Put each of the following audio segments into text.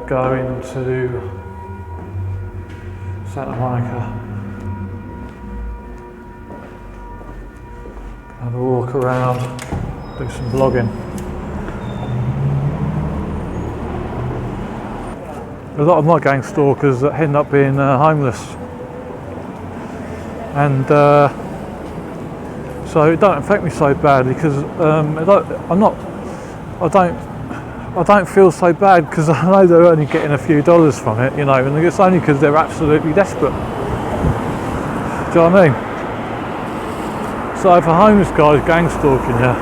going to Santa Monica. Have a walk around, do some vlogging. A lot of my gang stalkers that end up being homeless, and so it don't affect me so badly because I don't feel so bad because I know they're only getting a few dollars from it, you know, and it's only because they're absolutely desperate. Do you know what I mean? So if a homeless guy's gang stalking you,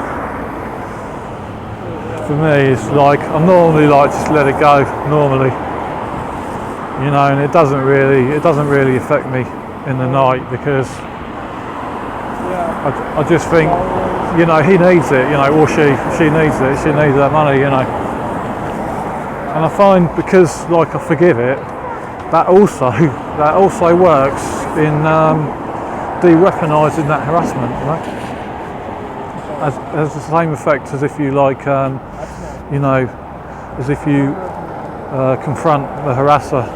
for me it's like, I'm normally like, just let it go normally, you know, and it doesn't really affect me in the night because I just think, you know, he needs it, you know, or she needs it, she needs that money, you know. And I find, because like I forgive it, that also works in de-weaponising that harassment, you know. Has the same effect as if you like, you know, as if you confront the harasser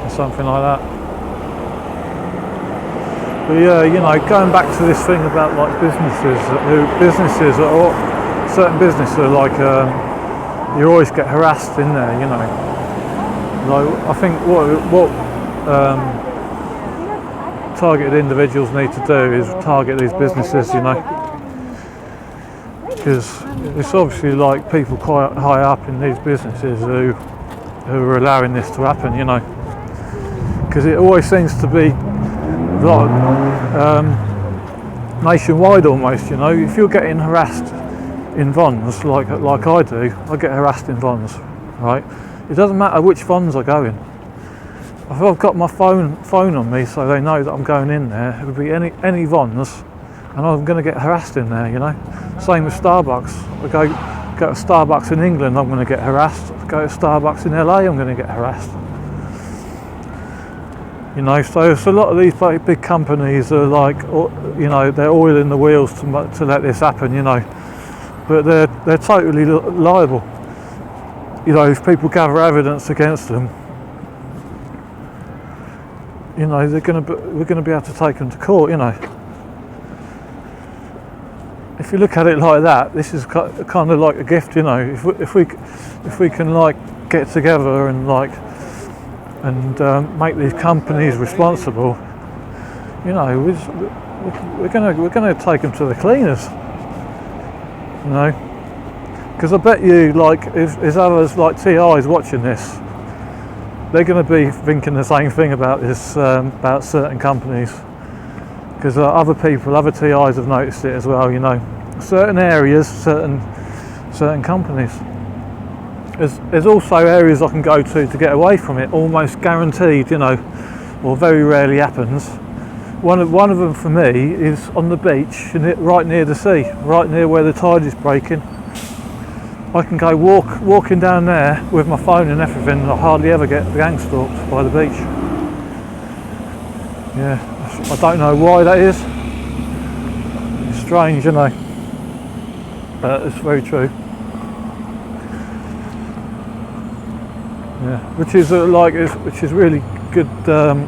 or something like that. But yeah, you know, going back to this thing about like certain businesses are like, you always get harassed in there, you know. Like, I think what targeted individuals need to do is target these businesses, you know, because it's obviously like people quite high up in these businesses who are allowing this to happen, you know, because it always seems to be like nationwide almost, you know. If you're getting harassed in Vons like I do, I get harassed in Vons, right? It doesn't matter which Vons I go in. If I've got my phone on me so they know that I'm going in there, it would be any Vons and I'm going to get harassed in there, you know. Same with Starbucks. I go to Starbucks in England, I'm going to get harassed. I go to Starbucks in LA, I'm going to get harassed. You know, so a lot of these big companies are like, you know, they're oiling the wheels to let this happen, you know. But they're totally liable. You know, if people gather evidence against them, you know, we're going to be able to take them to court, you know. If you look at it like that, this is kind of like a gift, you know. If we can like get together and like make these companies responsible, you know, we're going to take them to the cleaners. You know, because I bet you, like, if there's others like TIs watching this, they're going to be thinking the same thing about this, about certain companies, because other TIs have noticed it as well, you know. Certain areas, certain companies. There's also areas I can go to get away from it, almost guaranteed, you know, or very rarely happens. One of them for me is on the beach, right near the sea, right near where the tide is breaking. I can go walking down there with my phone and everything, and I hardly ever get gang stalked by the beach. Yeah, I don't know why that is. It's strange, you know, but it's very true. Yeah, which is really good.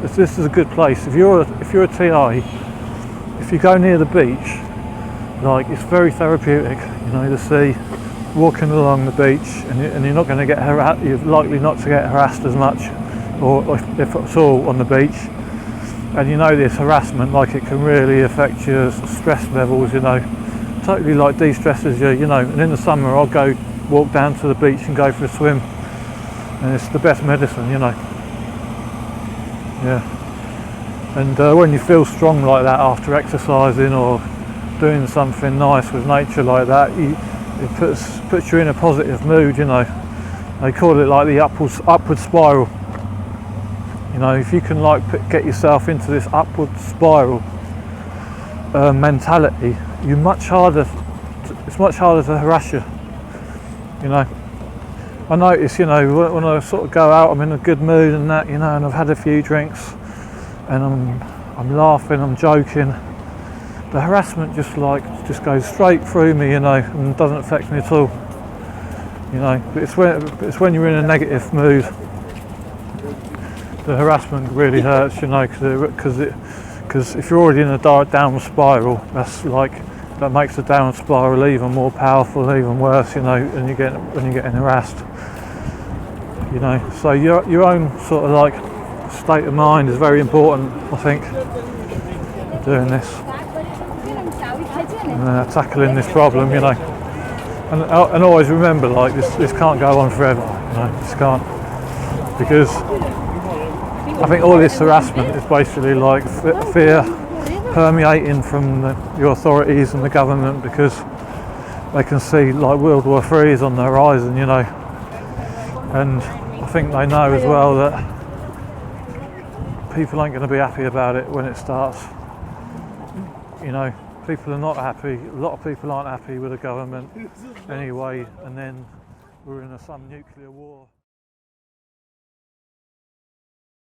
This is a good place. If you're a TI, if you go near the beach, like, it's very therapeutic. You know, the sea, walking along the beach, and you're not going to get harassed. You're likely not to get harassed as much, or if at all, on the beach. And you know, this harassment, like, it can really affect your stress levels. You know, totally like de-stresses you. You know, and in the summer I'll go walk down to the beach and go for a swim, and it's the best medicine. You know. Yeah, and when you feel strong like that after exercising or doing something nice with nature like that, it puts you in a positive mood, you know. They call it like the upward spiral. You know, if you can like get yourself into this upward spiral mentality, it's much harder to harass you. You know, I notice, you know, when I sort of go out, I'm in a good mood and that, you know, and I've had a few drinks, and I'm laughing, I'm joking. The harassment just goes straight through me, you know, and doesn't affect me at all. you know. But it's when you're in a negative mood, the harassment really hurts, you know, because if you're already in a downward spiral, that makes the downward spiral even more powerful, even worse, you know, and when you're getting harassed, you know. So your own sort of like state of mind is very important, I think, doing this and tackling this problem, you know. And always remember, like, this can't go on forever, you know. This can't, because I think all this harassment is basically like fear permeating from your authorities and the government, because they can see like World War III is on the horizon, you know. And I think they know as well that people aren't going to be happy about it when it starts. You know, people are not happy. A lot of people aren't happy with the government anyway, and then we're in some nuclear war.